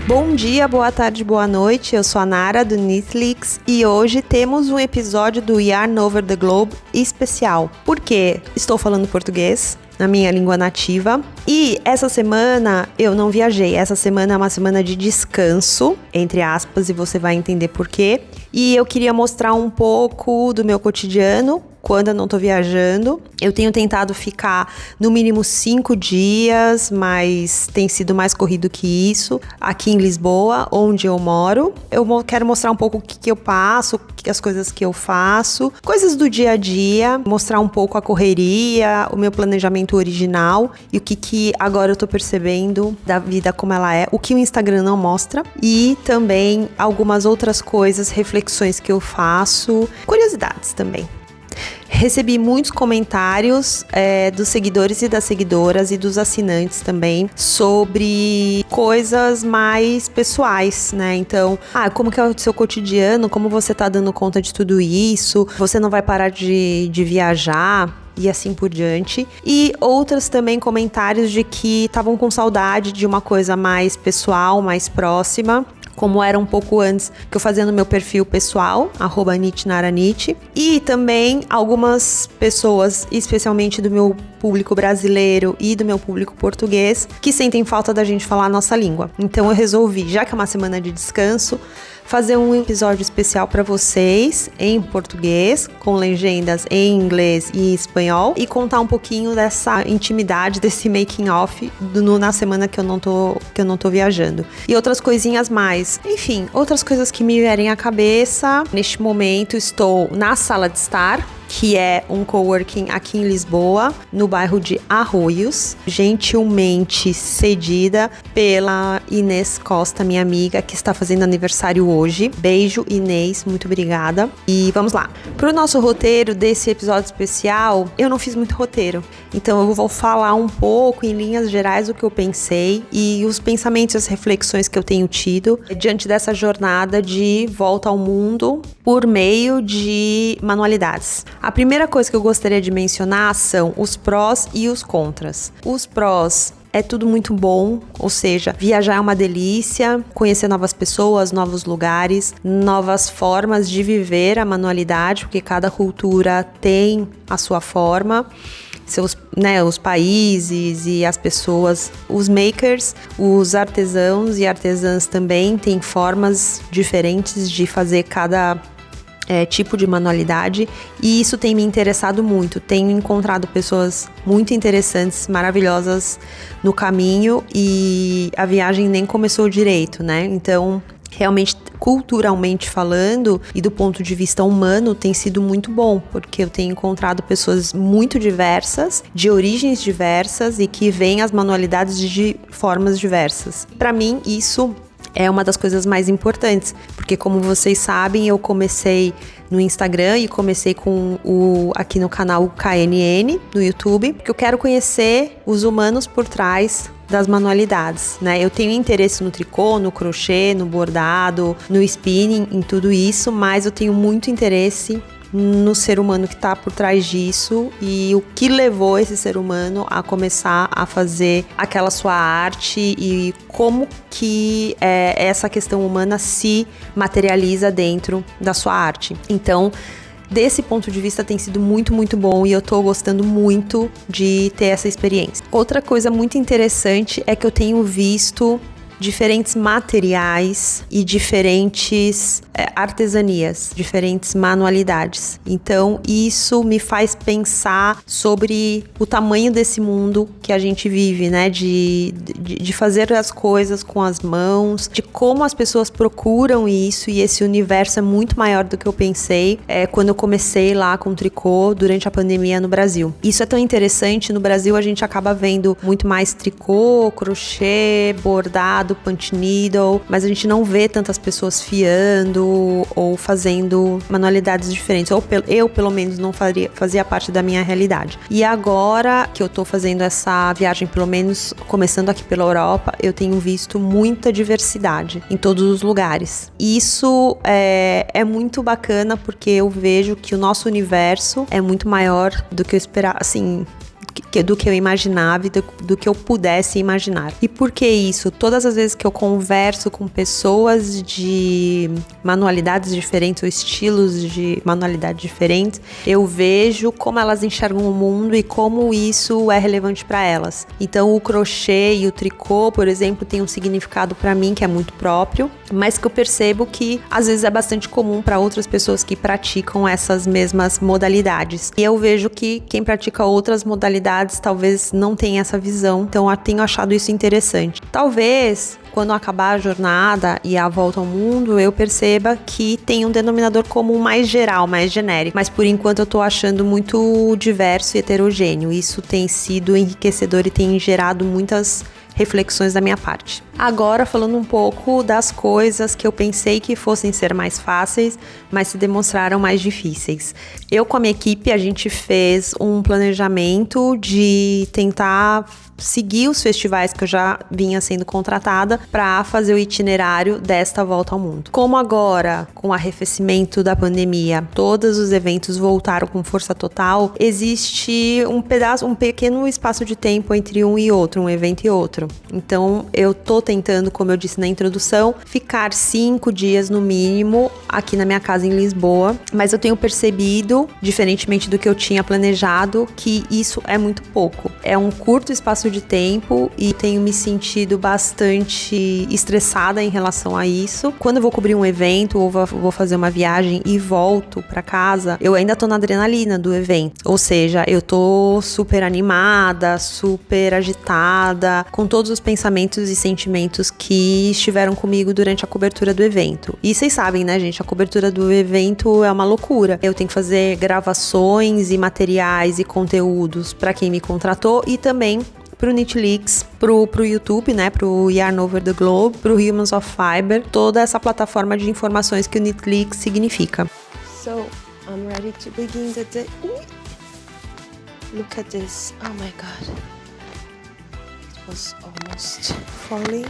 Bom dia, boa tarde, boa noite, eu sou a Nara do Knitflix e hoje temos um episódio do Yarn Over the Globe especial. Por quê? Estou falando português, na minha língua nativa, e essa semana eu não viajei. Essa semana é uma semana de descanso, entre aspas, e você vai entender por quê. E eu queria mostrar um pouco do meu cotidiano quando eu não tô viajando. Eu tenho tentado ficar no mínimo 5 dias, mas tem sido mais corrido que isso, aqui em Lisboa, onde eu moro. Eu quero mostrar um pouco o que eu passo, as coisas que eu faço, coisas do dia a dia, mostrar um pouco a correria, o meu planejamento original e o que agora eu tô percebendo da vida como ela é, o que o Instagram não mostra, e também algumas outras coisas, reflexões que eu faço, curiosidades também. Recebi muitos comentários dos seguidores e das seguidoras e dos assinantes também sobre coisas mais pessoais, né? Então, como que é o seu cotidiano? Como você tá dando conta de tudo isso? Você não vai parar de viajar? E assim por diante. E outros também comentários de que estavam com saudade de uma coisa mais pessoal, mais próxima, como era um pouco antes que eu fazia no meu perfil pessoal, @nitnaranit. E também algumas pessoas, especialmente do meu público brasileiro e do meu público português, que sentem falta da gente falar a nossa língua. Então eu resolvi, já que é uma semana de descanso, fazer um episódio especial para vocês em português, com legendas em inglês e espanhol, e contar um pouquinho dessa intimidade, desse making off na semana que eu não tô viajando. E outras coisinhas mais. Enfim, outras coisas que me vierem à cabeça. Neste momento estou na Sala de Estar, que é um coworking aqui em Lisboa, no bairro de Arroios, gentilmente cedida pela Inês Costa, minha amiga, que está fazendo aniversário hoje. Beijo, Inês, muito obrigada. E vamos lá. Pro nosso roteiro desse episódio especial, eu não fiz muito roteiro, então eu vou falar um pouco, em linhas gerais, o que eu pensei e os pensamentos e as reflexões que eu tenho tido diante dessa jornada de volta ao mundo por meio de manualidades. A primeira coisa que eu gostaria de mencionar são os prós e os contras. Os prós: é tudo muito bom, ou seja, viajar é uma delícia, conhecer novas pessoas, novos lugares, novas formas de viver a manualidade, porque cada cultura tem a sua forma. Os países e as pessoas, os makers, os artesãos e artesãs também têm formas diferentes de fazer cada tipo de manualidade, e isso tem me interessado muito. Tenho encontrado pessoas muito interessantes, maravilhosas no caminho, e a viagem nem começou direito, né? Então, realmente, culturalmente falando e do ponto de vista humano, tem sido muito bom, porque eu tenho encontrado pessoas muito diversas, de origens diversas e que veem as manualidades de formas diversas. Para mim, isso é uma das coisas mais importantes, porque como vocês sabem, eu comecei no Instagram e comecei aqui no canal KNN, no YouTube, porque eu quero conhecer os humanos por trás das manualidades, né? Eu tenho interesse no tricô, no crochê, no bordado, no spinning, em tudo isso, mas eu tenho muito interesse no ser humano que está por trás disso e o que levou esse ser humano a começar a fazer aquela sua arte e como que essa questão humana se materializa dentro da sua arte. Então, desse ponto de vista tem sido muito, muito bom e eu tô gostando muito de ter essa experiência. Outra coisa muito interessante é que eu tenho visto diferentes materiais e diferentes artesanias, diferentes manualidades. Então, isso me faz pensar sobre o tamanho desse mundo que a gente vive, né? De fazer as coisas com as mãos, de como as pessoas procuram isso, e esse universo é muito maior do que eu pensei quando eu comecei lá com tricô durante a pandemia no Brasil. Isso é tão interessante. No Brasil, a gente acaba vendo muito mais tricô, crochê, bordado, punch needle, mas a gente não vê tantas pessoas fiando ou fazendo manualidades diferentes, ou eu pelo menos não fazia parte da minha realidade. E agora que eu tô fazendo essa viagem, pelo menos começando aqui pela Europa, eu tenho visto muita diversidade em todos os lugares. Isso é muito bacana, porque eu vejo que o nosso universo é muito maior do que eu esperava, assim, do que eu imaginava e do que eu pudesse imaginar. E por que isso? Todas as vezes que eu converso com pessoas de manualidades diferentes ou estilos de manualidade diferentes, eu vejo como elas enxergam o mundo e como isso é relevante para elas. Então o crochê e o tricô, por exemplo, tem um significado para mim que é muito próprio, mas que eu percebo que às vezes é bastante comum para outras pessoas que praticam essas mesmas modalidades. E eu vejo que quem pratica outras modalidades talvez não tenha essa visão, então eu tenho achado isso interessante. Talvez quando acabar a jornada e a volta ao mundo, eu perceba que tem um denominador comum mais geral, mais genérico. Mas por enquanto eu tô achando muito diverso e heterogêneo. Isso tem sido enriquecedor e tem gerado muitas reflexões da minha parte. Agora, falando um pouco das coisas que eu pensei que fossem ser mais fáceis, mas se demonstraram mais difíceis. Eu com a minha equipe, a gente fez um planejamento de tentar seguir os festivais que eu já vinha sendo contratada para fazer o itinerário desta volta ao mundo. Como agora, com o arrefecimento da pandemia, todos os eventos voltaram com força total, existe um pequeno espaço de tempo entre um e outro, um evento e outro. Então, eu tô tentando, como eu disse na introdução, ficar 5 dias no mínimo aqui na minha casa em Lisboa, mas eu tenho percebido, diferentemente do que eu tinha planejado, que isso é muito pouco. É um curto espaço de tempo e tenho me sentido bastante estressada em relação a isso. Quando eu vou cobrir um evento ou vou fazer uma viagem e volto pra casa, eu ainda tô na adrenalina do evento. Ou seja, eu tô super animada, super agitada, com todos os pensamentos e sentimentos que estiveram comigo durante a cobertura do evento. E vocês sabem, né, gente? A cobertura do evento é uma loucura. Eu tenho que fazer gravações e materiais e conteúdos para quem me contratou e também pro Knitleaks, pro YouTube, né, pro Yarn Over the Globe, pro Humans of Fiber, toda essa plataforma de informações que o Knitleaks significa. So, I'm ready to begin the day. Look at this. Oh my god. It was almost falling.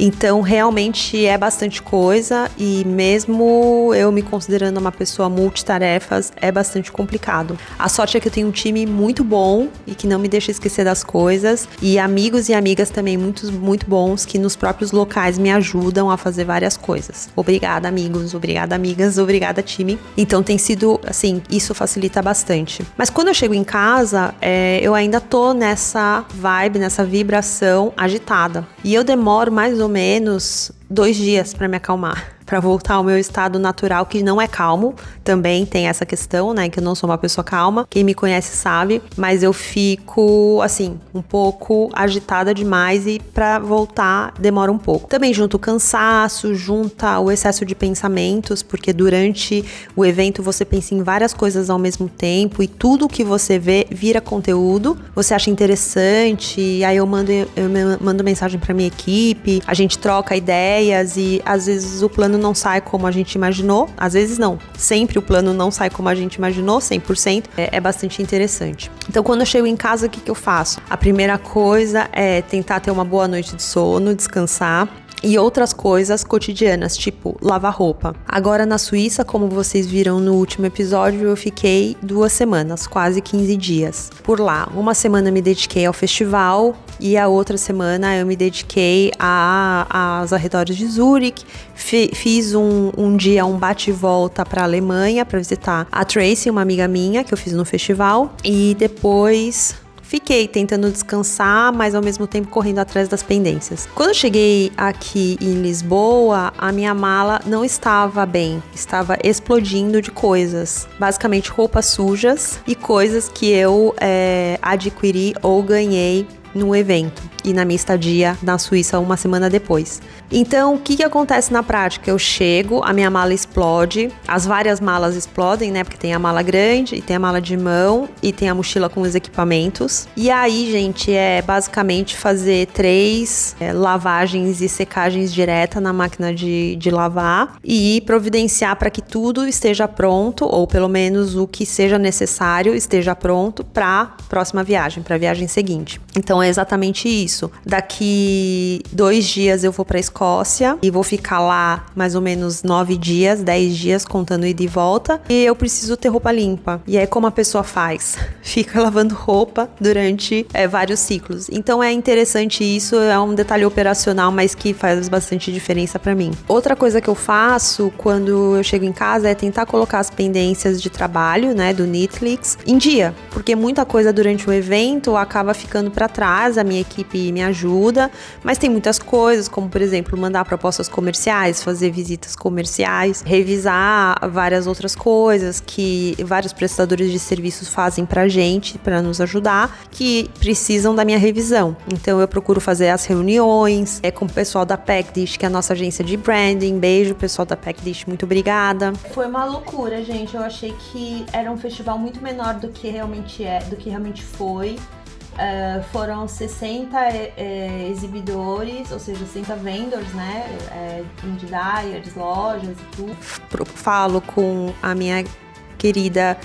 Então, realmente é bastante coisa e mesmo eu me considerando uma pessoa multitarefas, é bastante complicado. A sorte é que eu tenho um time muito bom e que não me deixa esquecer das coisas e amigos e amigas também muito bons que nos próprios locais me ajudam a fazer várias coisas. Obrigada, amigos, obrigada, amigas, obrigada, time. Então, tem sido, assim, isso facilita bastante. Mas quando eu chego em casa, eu ainda tô nessa vibe, nessa vibração agitada. E eu demoro mais ou menos 2 dias para me acalmar, para voltar ao meu estado natural, que não é calmo. Também tem essa questão, né, que eu não sou uma pessoa calma. Quem me conhece sabe, mas eu fico, assim, um pouco agitada demais e para voltar demora um pouco. Também junta o cansaço, junta o excesso de pensamentos, porque durante o evento você pensa em várias coisas ao mesmo tempo e tudo que você vê vira conteúdo. Você acha interessante, e aí eu mando mensagem para minha equipe, a gente troca ideias e às vezes o plano não sai como a gente imaginou, às vezes não, sempre o plano não sai como a gente imaginou, 100%, é bastante interessante. Então quando eu chego em casa, o que eu faço? A primeira coisa é tentar ter uma boa noite de sono, descansar, e outras coisas cotidianas, tipo lavar roupa. Agora na Suíça, como vocês viram no último episódio, eu fiquei 2 semanas, quase 15 dias por lá. Uma semana me dediquei ao festival e a outra semana eu me dediquei aos arredores de Zurique. Fiz um dia um bate e volta para a Alemanha para visitar a Tracy, uma amiga minha que eu fiz no festival, e depois fiquei tentando descansar, mas ao mesmo tempo correndo atrás das pendências. Quando eu cheguei aqui em Lisboa, a minha mala não estava bem, estava explodindo de coisas. Basicamente roupas sujas e coisas que eu adquiri ou ganhei no evento e na minha estadia na Suíça uma semana depois. Então, o que acontece na prática? Eu chego, a minha mala explode, as várias malas explodem, né? Porque tem a mala grande, e tem a mala de mão, e tem a mochila com os equipamentos. E aí, gente, é basicamente fazer 3 lavagens e secagens direta na máquina de lavar e providenciar para que tudo esteja pronto, ou pelo menos o que seja necessário esteja pronto para a próxima viagem, para a viagem seguinte. Então, Então é exatamente isso. Daqui 2 dias eu vou pra Escócia e vou ficar lá mais ou menos 9 dias, 10 dias contando ida e volta. E eu preciso ter roupa limpa. E aí como a pessoa faz? Fica lavando roupa durante vários ciclos. Então é interessante isso, é um detalhe operacional, mas que faz bastante diferença pra mim. Outra coisa que eu faço quando eu chego em casa é tentar colocar as pendências de trabalho, né, do Netlix em dia, porque muita coisa durante o evento acaba ficando pra trás, a minha equipe me ajuda, mas tem muitas coisas, como por exemplo, mandar propostas comerciais, fazer visitas comerciais, revisar várias outras coisas que vários prestadores de serviços fazem pra gente, pra nos ajudar, que precisam da minha revisão. Então eu procuro fazer as reuniões com o pessoal da Packdish, que é a nossa agência de branding. Beijo, pessoal da Packdish, muito obrigada. Foi uma loucura, gente. Eu achei que era um festival muito menor do que realmente foi. Foram 60 exibidores, ou seja, 60 vendors, né? Indie dyers, lojas e tudo. Falo com a minha querida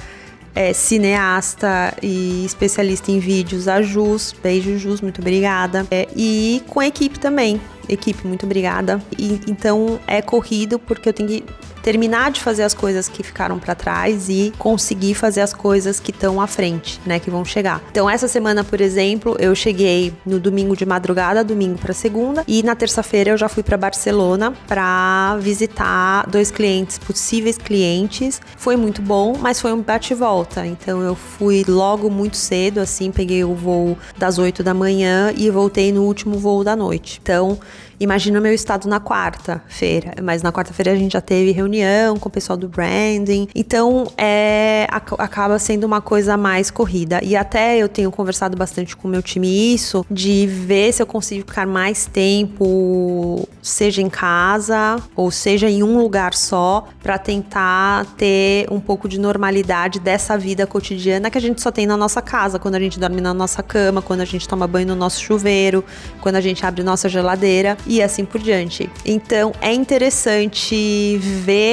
cineasta e especialista em vídeos, a Jus. Beijo, Jus, muito obrigada. E com a equipe também. Equipe, muito obrigada. Então é corrido porque eu tenho que terminar de fazer as coisas que ficaram pra trás e conseguir fazer as coisas que estão à frente, né, que vão chegar. Então essa semana, por exemplo, eu cheguei no domingo de madrugada, domingo pra segunda, e na terça-feira eu já fui pra Barcelona pra visitar 2 clientes, possíveis clientes. Foi muito bom, mas foi um bate e volta. Então eu fui logo muito cedo, assim, peguei o voo das 8 da manhã e voltei no último voo da noite. Então, imagina o meu estado na quarta-feira, mas na quarta-feira a gente já teve reunião com o pessoal do branding, então acaba sendo uma coisa mais corrida. E até eu tenho conversado bastante com o meu time isso, de ver se eu consigo ficar mais tempo, seja em casa ou seja em um lugar só, para tentar ter um pouco de normalidade dessa vida cotidiana que a gente só tem na nossa casa, quando a gente dorme na nossa cama, quando a gente toma banho no nosso chuveiro, quando a gente abre nossa geladeira e assim por diante. Então é interessante ver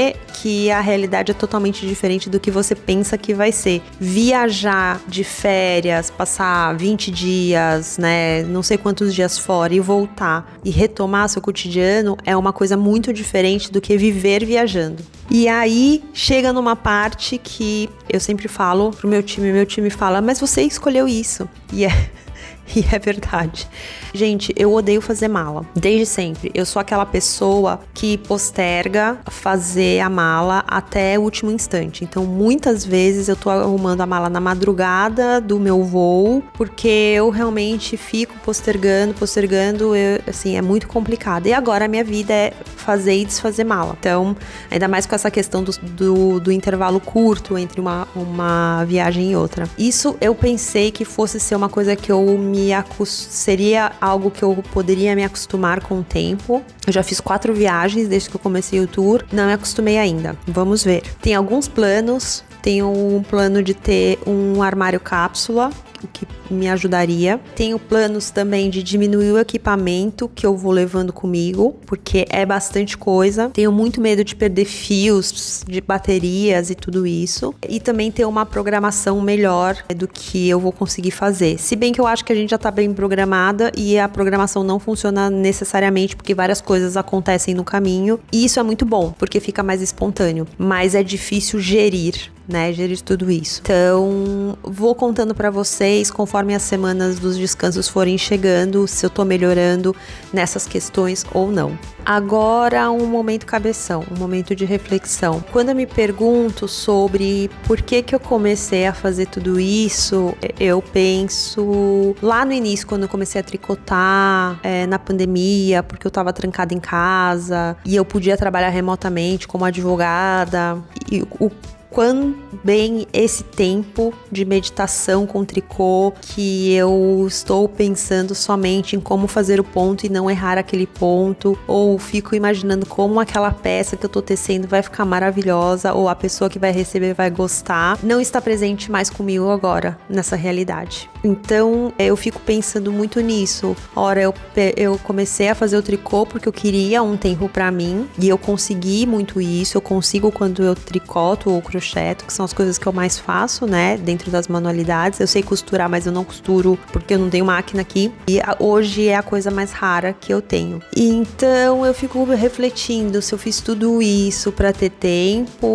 que a realidade é totalmente diferente do que você pensa que vai ser. Viajar de férias, passar 20 dias, né, não sei quantos dias fora e voltar e retomar seu cotidiano é uma coisa muito diferente do que viver viajando. E aí chega numa parte que eu sempre falo pro meu time fala, mas você escolheu isso. E é verdade. Gente, eu odeio fazer mala. Desde sempre. Eu sou aquela pessoa que posterga fazer a mala até o último instante. Então, muitas vezes eu tô arrumando a mala na madrugada do meu voo, porque eu realmente fico postergando. Assim, é muito complicado. E agora a minha vida é fazer e desfazer mala. Então, ainda mais com essa questão do intervalo curto entre uma viagem e outra. Isso eu pensei que fosse ser uma coisa que eu seria algo que eu poderia me acostumar com o tempo. Eu já fiz 4 viagens desde que eu comecei o tour, não me acostumei ainda. Vamos ver. Tem alguns planos. Tenho um plano de ter um armário cápsula, o que me ajudaria. Tenho planos também de diminuir o equipamento que eu vou levando comigo, porque é bastante coisa. Tenho muito medo de perder fios, de baterias e tudo isso. E também ter uma programação melhor do que eu vou conseguir fazer. Se bem que eu acho que a gente já tá bem programada e a programação não funciona necessariamente porque várias coisas acontecem no caminho. E isso é muito bom, porque fica mais espontâneo. Mas é difícil gerir, né? Gerir tudo isso. Então, vou contando pra vocês conforme as semanas dos descansos forem chegando, se eu tô melhorando nessas questões ou não. Agora, um momento cabeção, um momento de reflexão. Quando eu me pergunto sobre por que eu comecei a fazer tudo isso, eu penso lá no início, quando eu comecei a tricotar, na pandemia, porque eu tava trancada em casa e eu podia trabalhar remotamente como advogada, e o quão bem esse tempo de meditação com tricô, que eu estou pensando somente em como fazer o ponto e não errar aquele ponto, ou fico imaginando como aquela peça que eu tô tecendo vai ficar maravilhosa, ou a pessoa que vai receber vai gostar, não está presente mais comigo agora, nessa realidade. Então, eu fico pensando muito nisso. Ora, eu comecei a fazer o tricô porque eu queria um tempo pra mim. E eu consegui muito isso. Eu consigo quando eu tricoto ou crocheto, que são as coisas que eu mais faço, né? Dentro das manualidades. Eu sei costurar, mas eu não costuro porque eu não tenho máquina aqui. E hoje é a coisa mais rara que eu tenho. E então, eu fico refletindo se eu fiz tudo isso pra ter tempo.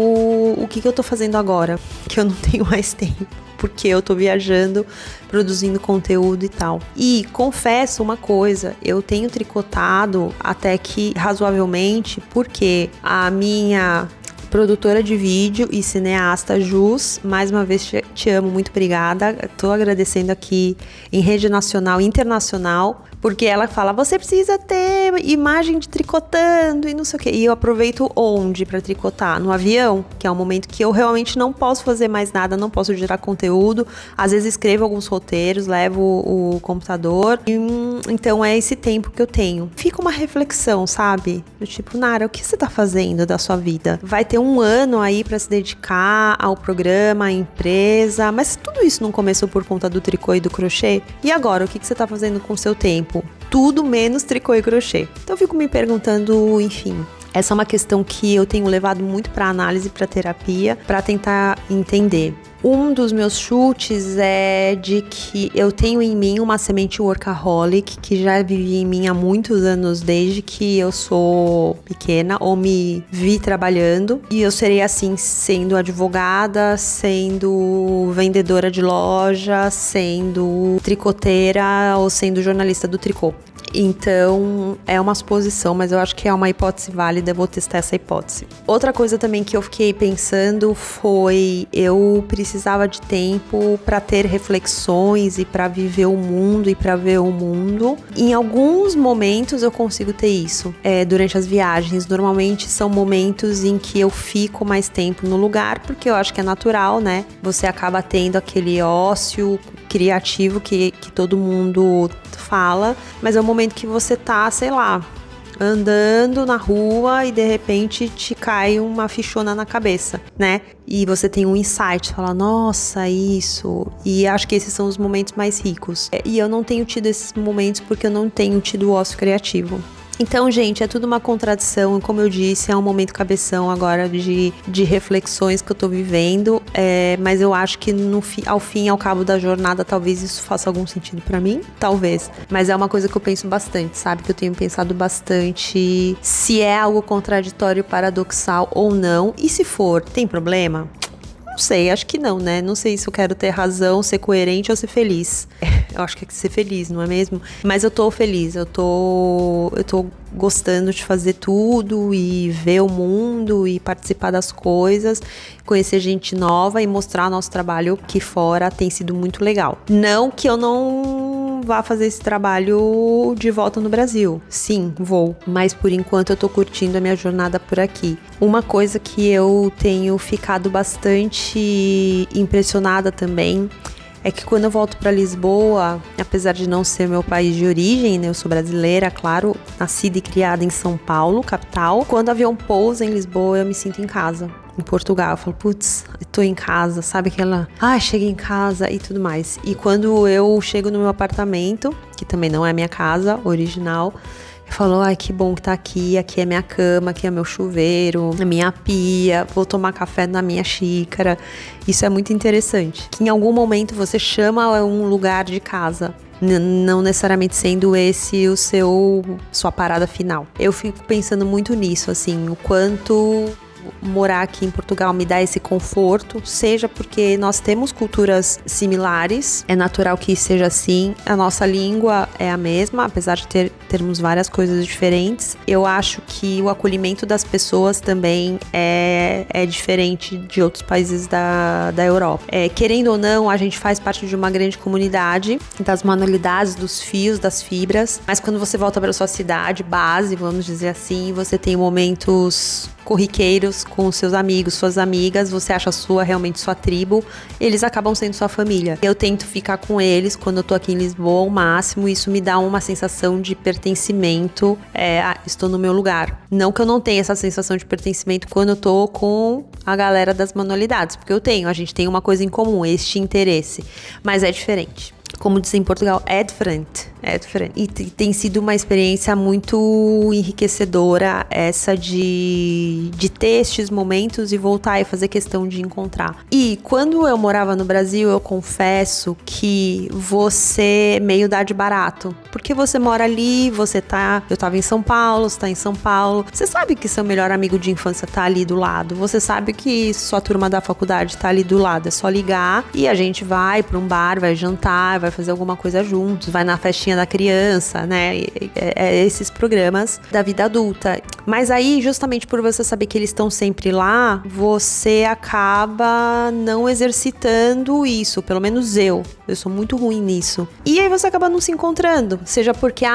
O que eu tô fazendo agora? Que eu não tenho mais tempo. Porque eu tô viajando, produzindo conteúdo e tal. E confesso uma coisa, eu tenho tricotado até que razoavelmente, porque a minha produtora de vídeo e cineasta Jus, mais uma vez te amo, muito obrigada. Tô agradecendo aqui em rede nacional e internacional, porque ela fala, você precisa ter imagem de tricotando e não sei o quê. E eu aproveito onde para tricotar? No avião, que é um momento que eu realmente não posso fazer mais nada, não posso gerar conteúdo. Às vezes escrevo alguns roteiros, levo o computador. Então é esse tempo que eu tenho. Fica uma reflexão, sabe? Do tipo, Nara, o que você tá fazendo da sua vida? Vai ter um ano aí para se dedicar ao programa, à empresa, mas tudo isso não começou por conta do tricô e do crochê? E agora, o que você tá fazendo com o seu tempo? Tudo menos tricô e crochê. Então eu fico me perguntando, enfim, essa é uma questão que eu tenho levado muito para análise, para terapia, para tentar entender. Um dos meus chutes é de que eu tenho em mim uma semente workaholic que já vive em mim há muitos anos, desde que eu sou pequena ou me vi trabalhando. E eu serei assim, sendo advogada, sendo vendedora de loja, sendo tricoteira ou sendo jornalista do tricô. Então, é uma suposição, mas eu acho que é uma hipótese válida, eu vou testar essa hipótese. Outra coisa também que eu fiquei pensando foi, eu precisava de tempo para ter reflexões e para viver o mundo e para ver o mundo. Em alguns momentos eu consigo ter isso, durante as viagens. Normalmente são momentos em que eu fico mais tempo no lugar, porque eu acho que é natural, né? Você acaba tendo aquele ócio criativo que todo mundo fala, mas é um momento que você tá, sei lá, andando na rua e de repente te cai uma fichona na cabeça, né? E você tem um insight, fala, nossa, isso. E acho que esses são os momentos mais ricos. E eu não tenho tido esses momentos porque eu não tenho tido ócio criativo. Então, gente, é tudo uma contradição. Como eu disse, é um momento cabeção agora de reflexões que eu tô vivendo. Mas eu acho que ao fim e ao cabo da jornada, talvez isso faça algum sentido pra mim. Talvez. Mas é uma coisa que eu penso bastante, sabe? Que eu tenho pensado bastante se é algo contraditório, paradoxal ou não. E se for, tem problema? Não sei, acho que não, né? Não sei se eu quero ter razão, ser coerente ou ser feliz. Eu acho que é ser feliz, não é mesmo? Mas eu tô feliz, eu tô gostando de fazer tudo e ver o mundo e participar das coisas, conhecer gente nova e mostrar nosso trabalho aqui fora tem sido muito legal. Não que eu não vá fazer esse trabalho de volta no Brasil. Sim, vou. Mas por enquanto eu tô curtindo a minha jornada por aqui. Uma coisa que eu tenho ficado bastante impressionada também é que quando eu volto para Lisboa, apesar de não ser meu país de origem, né, eu sou brasileira, claro, nascida e criada em São Paulo, capital. Quando o avião pousa em Lisboa, eu me sinto em casa. Em Portugal, eu falo, putz, tô em casa, sabe aquela, cheguei em casa e tudo mais. E quando eu chego no meu apartamento, que também não é minha casa original, eu falo, que bom que tá aqui é minha cama, aqui é meu chuveiro, a minha pia, vou tomar café na minha xícara. Isso é muito interessante. Que em algum momento você chama um lugar de casa, não necessariamente sendo esse sua parada final. Eu fico pensando muito nisso, assim, o quanto morar aqui em Portugal me dá esse conforto, seja porque nós temos culturas similares, é natural que seja assim, a nossa língua é a mesma, apesar de termos várias coisas diferentes. Eu acho que o acolhimento das pessoas também é diferente de outros países da Europa. Querendo ou não, a gente faz parte de uma grande comunidade das manualidades, dos fios, das fibras, mas quando você volta para sua cidade base, vamos dizer assim, você tem momentos corriqueiros com seus amigos, suas amigas, você acha realmente sua tribo, eles acabam sendo sua família. Eu tento ficar com eles quando eu tô aqui em Lisboa ao máximo, isso me dá uma sensação de pertencimento, estou no meu lugar. Não que eu não tenha essa sensação de pertencimento quando eu tô com a galera das manualidades, porque a gente tem uma coisa em comum, este interesse, mas é diferente. como dizem em Portugal, é diferente. É diferente. E tem sido uma experiência muito enriquecedora essa de ter estes momentos e voltar e fazer questão de encontrar. E quando eu morava no Brasil, eu confesso que você meio dá de barato. Porque você mora ali, eu tava em São Paulo, você tá em São Paulo. Você sabe que seu melhor amigo de infância tá ali do lado. Você sabe que sua turma da faculdade tá ali do lado. É só ligar e a gente vai pra um bar, vai jantar, vai fazer alguma coisa juntos, vai na festinha da criança, né? Esses programas da vida adulta. Mas aí, justamente por você saber que eles estão sempre lá, você acaba não exercitando isso, pelo menos eu sou muito ruim nisso. E aí você acaba não se encontrando, seja porque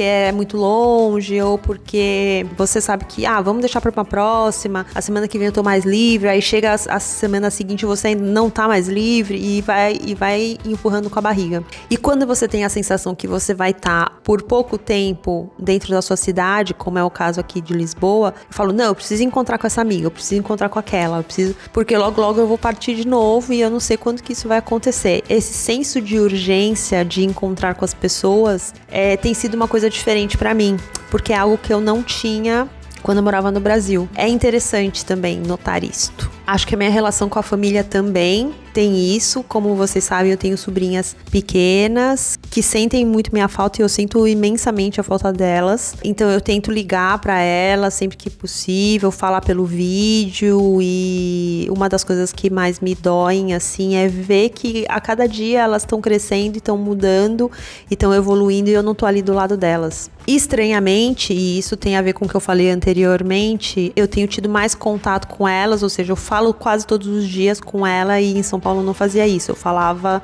é muito longe, ou porque você sabe que, vamos deixar pra uma próxima, a semana que vem eu tô mais livre, aí chega a semana seguinte você ainda não tá mais livre e vai empurrando com a barriga. E quando você tem a sensação que você vai estar por pouco tempo dentro da sua cidade, como é o caso aqui de Lisboa, eu falo, não, eu preciso encontrar com essa amiga, eu preciso encontrar com aquela, porque logo eu vou partir de novo e eu não sei quando que isso vai acontecer. Esse senso de urgência de encontrar com as pessoas tem sido uma coisa diferente pra mim, porque é algo que eu não tinha quando eu morava no Brasil. É interessante também notar isto. Acho que a minha relação com a família também tem isso. Como vocês sabem, eu tenho sobrinhas pequenas que sentem muito minha falta e eu sinto imensamente a falta delas. Então eu tento ligar pra elas sempre que possível, falar pelo vídeo, e uma das coisas que mais me doem, assim, é ver que a cada dia elas estão crescendo e estão mudando e estão evoluindo e eu não tô ali do lado delas. Estranhamente, e isso tem a ver com o que eu falei anteriormente, eu tenho tido mais contato com elas, ou seja, eu falo quase todos os dias com ela, e em São Paulo eu não fazia isso, eu falava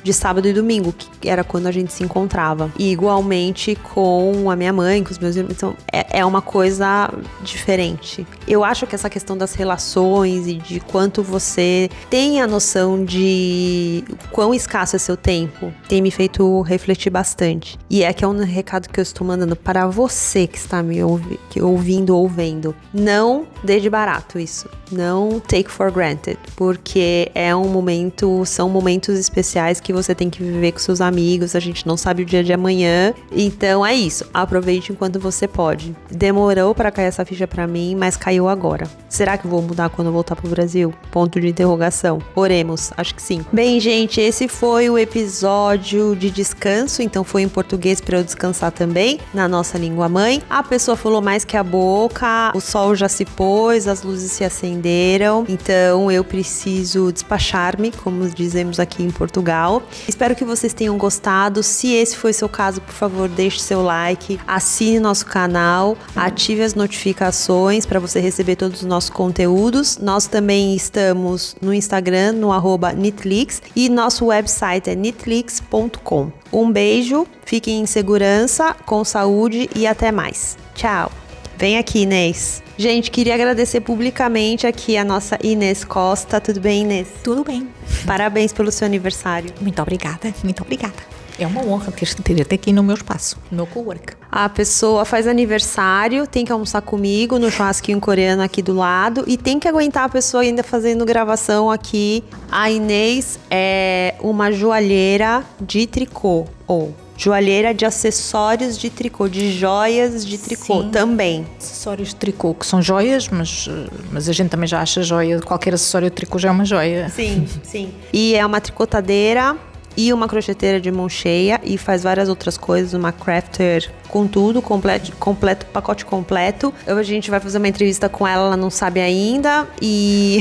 de sábado e domingo, que era quando a gente se encontrava. E igualmente com a minha mãe, com os meus irmãos. Então, é uma coisa diferente. Eu acho que essa questão das relações e de quanto você tem a noção de quão escasso é seu tempo, tem me feito refletir bastante. E é um recado que eu estou mandando para você que está me ouvindo ou vendo. Não dê de barato isso. Não take for granted. Porque são momentos especiais que você tem que viver com seus amigos, a gente não sabe o dia de amanhã. Então é isso, aproveite enquanto você pode. Demorou pra cair essa ficha pra mim, mas caiu agora. Será que eu vou mudar quando eu voltar pro Brasil? Ponto de interrogação. Oremos, acho que sim. Bem, gente, esse foi o episódio de descanso, então foi em português pra eu descansar também, na nossa língua mãe. A pessoa falou mais que a boca, o sol já se pôs, as luzes se acenderam, então eu preciso despachar-me, como dizemos aqui em Portugal. Espero que vocês tenham gostado. Se esse foi seu caso, por favor, deixe seu like, assine nosso canal, ative as notificações para você receber todos os nossos conteúdos. Nós também estamos no Instagram, no @Nitlix, e nosso website é nitlix.com. Um beijo, fiquem em segurança, com saúde e até mais. Tchau! Vem aqui, Inês. Gente, queria agradecer publicamente aqui a nossa Inês Costa. Tudo bem, Inês? Tudo bem. Parabéns pelo seu aniversário. Muito obrigada, muito obrigada. É uma honra ter-te aqui no meu espaço, no meu cowork. A pessoa faz aniversário, tem que almoçar comigo no churrasquinho coreano aqui do lado e tem que aguentar a pessoa ainda fazendo gravação aqui. A Inês é uma joalheira de tricô, ou joalheira de acessórios de tricô, de joias de tricô. Sim, também. Acessórios de tricô, que são joias, mas a gente também já acha joia. Qualquer acessório de tricô já é uma joia. Sim, sim. E é uma tricotadeira e uma crocheteira de mão cheia e faz várias outras coisas, uma crafter com tudo, completo, pacote completo. A gente vai fazer uma entrevista com ela não sabe ainda, e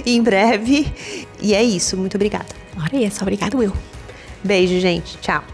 em breve. E é isso, muito obrigada. Ora, é isso, obrigado eu. Beijo, gente. Tchau.